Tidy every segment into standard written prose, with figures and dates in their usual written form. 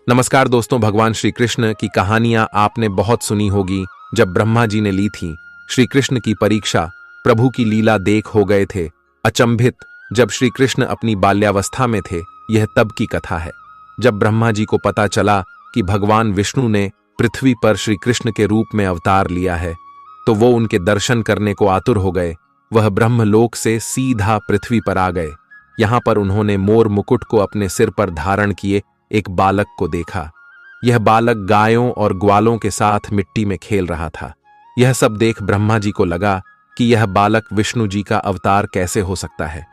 नमस्कार दोस्तों, भगवान श्री कृष्ण की कहानियां आपने बहुत सुनी होगी। जब ब्रह्मा जी ने ली थी श्री कृष्ण की परीक्षा, प्रभु की लीला देख हो गए थे अचंभित। जब श्री कृष्ण अपनी बाल्यावस्था में थे, यह तब की कथा है जब ब्रह्मा जी को पता चला कि भगवान विष्णु ने पृथ्वी पर श्री कृष्ण के रूप में अवतार लिया है, तो वो उनके दर्शन करने को आतुर हो गए। वह ब्रह्मलोक से सीधा पृथ्वी पर आ गए। यहां पर उन्होंने मोर मुकुट को अपने सिर पर धारण किए एक बालक को देखा। यह बालक गायों और ग्वालों के साथ मिट्टी में खेल रहा था। यह सब देख ब्रह्मा जी को लगा कि यह बालक विष्णु जी का अवतार कैसे हो सकता है।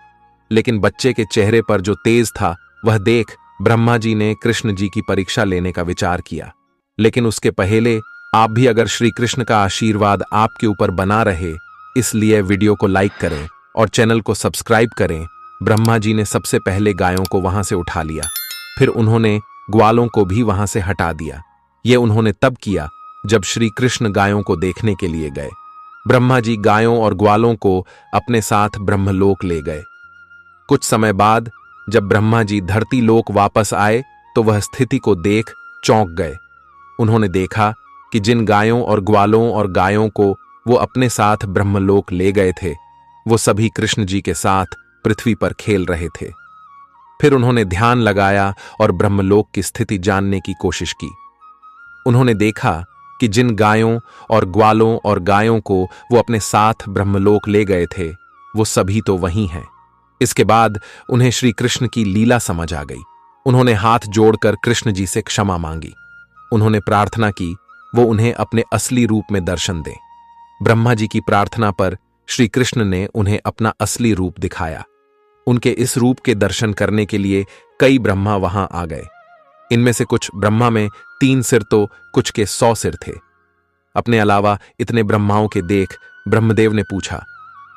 लेकिन बच्चे के चेहरे पर जो तेज था, वह देख ब्रह्मा जी ने कृष्ण जी की परीक्षा लेने का विचार किया। लेकिन उसके पहले आप भी अगर श्री कृष्ण का आशीर्वाद आपके ऊपर बना रहे, इसलिए वीडियो को लाइक करें और चैनल को सब्सक्राइब करें। ब्रह्मा जी ने सबसे पहले गायों को वहां से उठा लिया, फिर उन्होंने ग्वालों को भी वहां से हटा दिया। यह उन्होंने तब किया जब श्री कृष्ण गायों को देखने के लिए गए। ब्रह्मा जी गायों और ग्वालों को अपने साथ ब्रह्मलोक ले गए। कुछ समय बाद जब ब्रह्मा जी धरती लोक वापस आए, तो वह स्थिति को देख चौंक गए। उन्होंने देखा कि जिन गायों और ग्वालों और गायों को वो अपने साथ ब्रह्मलोक ले गए थे, वो सभी कृष्ण जी के साथ पृथ्वी पर खेल रहे थे। फिर उन्होंने ध्यान लगाया और ब्रह्मलोक की स्थिति जानने की कोशिश की। उन्होंने देखा कि जिन गायों और ग्वालों और गायों को वो अपने साथ ब्रह्मलोक ले गए थे, वो सभी तो वहीं हैं। इसके बाद उन्हें श्री कृष्ण की लीला समझ आ गई। उन्होंने हाथ जोड़कर कृष्ण जी से क्षमा मांगी। उन्होंने प्रार्थना की वो उन्हें अपने असली रूप में दर्शन दें। ब्रह्मा जी की प्रार्थना पर श्री कृष्ण ने उन्हें अपना असली रूप दिखाया। उनके इस रूप के दर्शन करने के लिए कई ब्रह्मा वहां आ गए। इनमें से कुछ ब्रह्मा में 3 सिर तो कुछ के 100 सिर थे। अपने अलावा इतने ब्रह्माओं के देख ब्रह्मदेव ने पूछा,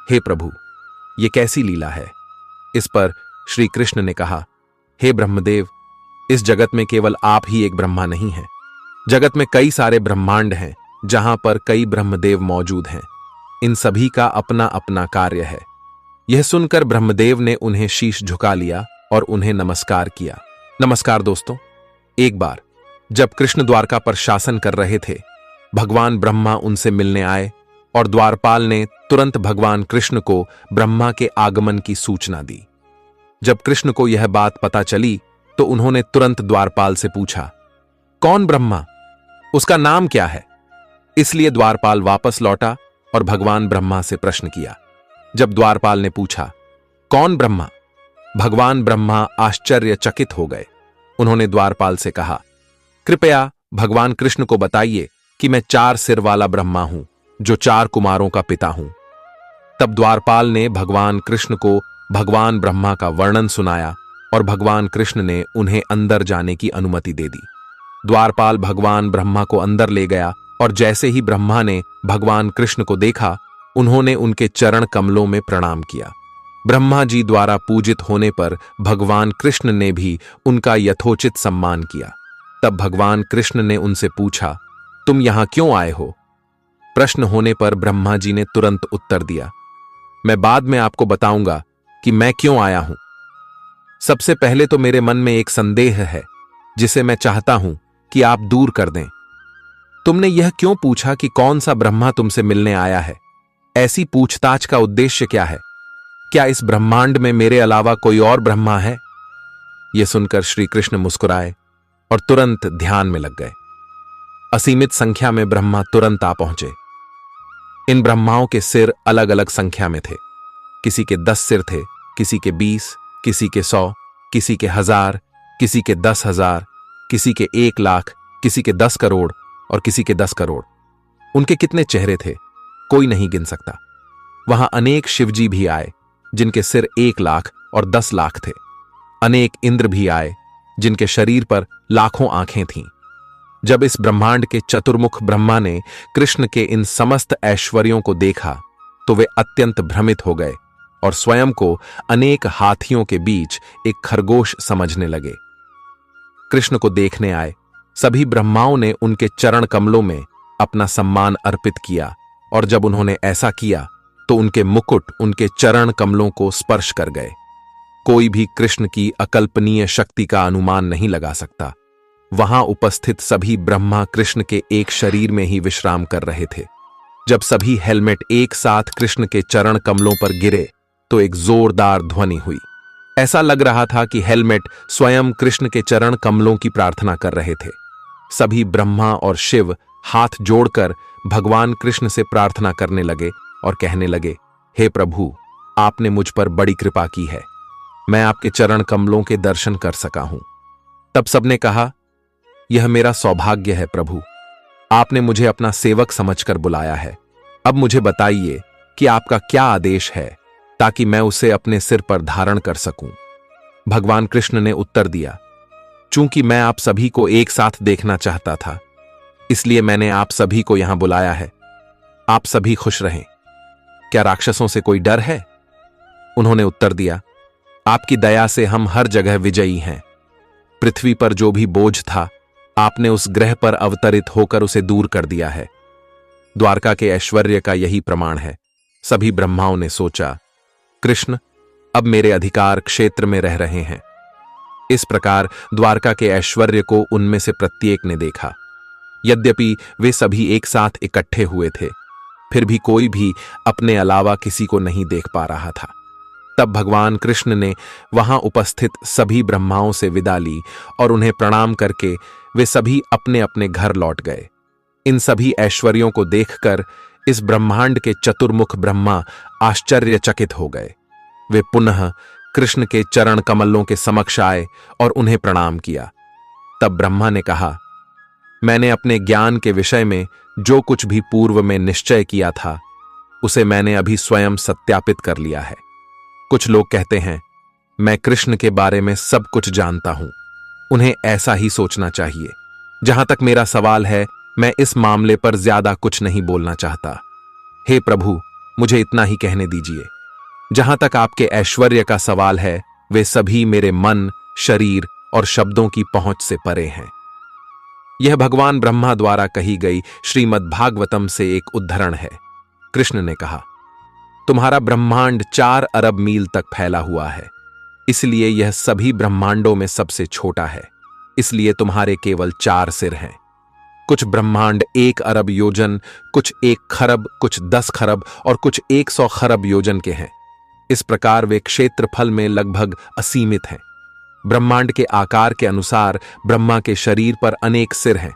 हे प्रभु, ये कैसी लीला है? इस पर श्री कृष्ण ने कहा, हे ब्रह्मदेव, इस जगत में केवल आप ही एक ब्रह्मा नहीं हैं। जगत में कई सारे ब्रह्मांड हैं जहां पर कई ब्रह्मदेव मौजूद हैं। इन सभी का अपना अपना कार्य है। यह सुनकर ब्रह्मदेव ने उन्हें शीश झुका लिया और उन्हें नमस्कार किया। नमस्कार दोस्तों, एक बार जब कृष्ण द्वारका पर शासन कर रहे थे, भगवान ब्रह्मा उनसे मिलने आए और द्वारपाल ने तुरंत भगवान कृष्ण को ब्रह्मा के आगमन की सूचना दी। जब कृष्ण को यह बात पता चली, तो उन्होंने तुरंत द्वारपाल से पूछा, कौन ब्रह्मा? उसका नाम क्या है? इसलिए द्वारपाल वापस लौटा और भगवान ब्रह्मा से प्रश्न किया। जब द्वारपाल ने पूछा, कौन ब्रह्मा? भगवान ब्रह्मा आश्चर्यचकित हो गए। उन्होंने द्वारपाल से कहा, कृपया भगवान कृष्ण को बताइए कि मैं 4 सिर वाला ब्रह्मा हूं, जो 4 कुमारों का पिता हूं। तब द्वारपाल ने भगवान कृष्ण को भगवान ब्रह्मा का वर्णन सुनाया और भगवान कृष्ण ने उन्हें अंदर जाने की अनुमति दे दी। द्वारपाल भगवान ब्रह्मा को अंदर ले गया और जैसे ही ब्रह्मा ने भगवान कृष्ण को देखा, उन्होंने उनके चरण कमलों में प्रणाम किया। ब्रह्मा जी द्वारा पूजित होने पर भगवान कृष्ण ने भी उनका यथोचित सम्मान किया। तब भगवान कृष्ण ने उनसे पूछा, तुम यहां क्यों आए हो? प्रश्न होने पर ब्रह्मा जी ने तुरंत उत्तर दिया, मैं बाद में आपको बताऊंगा कि मैं क्यों आया हूं। सबसे पहले तो मेरे मन में एक संदेह है, जिसे मैं चाहता हूं कि आप दूर कर दें। तुमने यह क्यों पूछा कि कौन सा ब्रह्मा तुमसे मिलने आया है? ऐसी पूछताछ का उद्देश्य क्या है? क्या इस ब्रह्मांड में मेरे अलावा कोई और ब्रह्मा है? यह सुनकर श्री कृष्ण मुस्कुराए और तुरंत ध्यान में लग गए। असीमित संख्या में ब्रह्मा तुरंत आ पहुंचे। इन ब्रह्माओं के सिर अलग अलग संख्या में थे। किसी के 10 सिर थे, किसी के 20, किसी के 100, किसी के 1000, किसी के 10,000, किसी के 1 लाख, किसी के 10 करोड़ और किसी के 10 करोड़। उनके कितने चेहरे थे, कोई नहीं गिन सकता। वहां अनेक शिवजी भी आए, जिनके सिर 1 लाख और 10 लाख थे। अनेक इंद्र भी आए, जिनके शरीर पर लाखों आंखें थीं। जब इस ब्रह्मांड के चतुर्मुख ब्रह्मा ने कृष्ण के इन समस्त ऐश्वर्यों को देखा, तो वे अत्यंत भ्रमित हो गए और स्वयं को अनेक हाथियों के बीच एक खरगोश समझने लगे। कृष्ण को देखने आए सभी ब्रह्माओं ने उनके चरण कमलों में अपना सम्मान अर्पित किया, और जब उन्होंने ऐसा किया तो उनके मुकुट उनके चरण कमलों को स्पर्श कर गए। कोई भी कृष्ण की अकल्पनीय शक्ति का अनुमान नहीं लगा सकता। वहां उपस्थित सभी ब्रह्मा कृष्ण के एक शरीर में ही विश्राम कर रहे थे। जब सभी हेलमेट एक साथ कृष्ण के चरण कमलों पर गिरे तो एक जोरदार ध्वनि हुई। ऐसा लग रहा था कि हेलमेट स्वयं कृष्ण के चरण कमलों की प्रार्थना कर रहे थे। सभी ब्रह्मा और शिव हाथ जोड़कर भगवान कृष्ण से प्रार्थना करने लगे और कहने लगे, हे प्रभु, आपने मुझ पर बड़ी कृपा की है, मैं आपके चरण कमलों के दर्शन कर सका हूं। तब सबने कहा, यह मेरा सौभाग्य है प्रभु, आपने मुझे अपना सेवक समझकर बुलाया है। अब मुझे बताइए कि आपका क्या आदेश है ताकि मैं उसे अपने सिर पर धारण कर सकूं। भगवान कृष्ण ने उत्तर दिया, चूंकि मैं आप सभी को एक साथ देखना चाहता था, इसलिए मैंने आप सभी को यहां बुलाया है। आप सभी खुश रहें। क्या राक्षसों से कोई डर है? उन्होंने उत्तर दिया, आपकी दया से हम हर जगह विजयी हैं। पृथ्वी पर जो भी बोझ था, आपने उस ग्रह पर अवतरित होकर उसे दूर कर दिया है। द्वारका के ऐश्वर्य का यही प्रमाण है। सभी ब्रह्माओं ने सोचा, कृष्ण अब मेरे अधिकार क्षेत्र में रह रहे हैं। इस प्रकार द्वारका के ऐश्वर्य को उनमें से प्रत्येक ने देखा। यद्यपि वे सभी एक साथ इकट्ठे हुए थे, फिर भी कोई भी अपने अलावा किसी को नहीं देख पा रहा था। तब भगवान कृष्ण ने वहां उपस्थित सभी ब्रह्माओं से विदा ली और उन्हें प्रणाम करके वे सभी अपने अपने घर लौट गए। इन सभी ऐश्वर्यों को देखकर इस ब्रह्मांड के चतुर्मुख ब्रह्मा आश्चर्यचकित हो गए। वे पुनः कृष्ण के चरण कमलों के समक्ष आए और उन्हें प्रणाम किया। तब ब्रह्मा ने कहा, मैंने अपने ज्ञान के विषय में जो कुछ भी पूर्व में निश्चय किया था, उसे मैंने अभी स्वयं सत्यापित कर लिया है। कुछ लोग कहते हैं, मैं कृष्ण के बारे में सब कुछ जानता हूं। उन्हें ऐसा ही सोचना चाहिए। जहां तक मेरा सवाल है, मैं इस मामले पर ज्यादा कुछ नहीं बोलना चाहता। हे प्रभु, मुझे इतना ही कहने दीजिए। जहां तक आपके ऐश्वर्य का सवाल है, वे सभी मेरे मन, शरीर और शब्दों की पहुंच से परे हैं। यह भगवान ब्रह्मा द्वारा कही गई श्रीमद् भागवतम से एक उद्धरण है। कृष्ण ने कहा, तुम्हारा ब्रह्मांड 4 अरब मील तक फैला हुआ है, इसलिए यह सभी ब्रह्मांडों में सबसे छोटा है। इसलिए तुम्हारे केवल 4 सिर हैं। कुछ ब्रह्मांड 1 अरब योजन, कुछ 1 खरब, कुछ 10 खरब और कुछ 100 खरब योजन के हैं। इस प्रकार वे क्षेत्रफल में लगभग असीमित हैं। ब्रह्मांड के आकार के अनुसार ब्रह्मा के शरीर पर अनेक सिर हैं।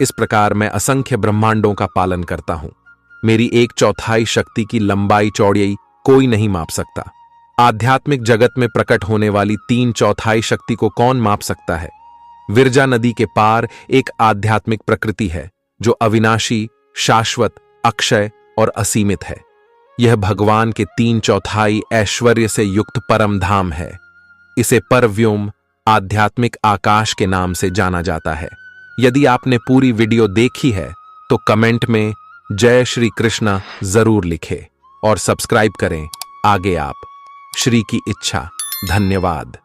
इस प्रकार मैं असंख्य ब्रह्मांडों का पालन करता हूं। मेरी 1/4 शक्ति की लंबाई चौड़ाई कोई नहीं माप सकता। आध्यात्मिक जगत में प्रकट होने वाली 3/4 शक्ति को कौन माप सकता है? विरजा नदी के पार एक आध्यात्मिक प्रकृति है जो अविनाशी, शाश्वत, अक्षय और असीमित है। यह भगवान के 3/4 ऐश्वर्य से युक्त परम धाम है। इसे परव्योम, आध्यात्मिक आकाश के नाम से जाना जाता है। यदि आपने पूरी वीडियो देखी है तो कमेंट में जय श्री कृष्णा जरूर लिखें और सब्सक्राइब करें। आगे आप श्री की इच्छा। धन्यवाद।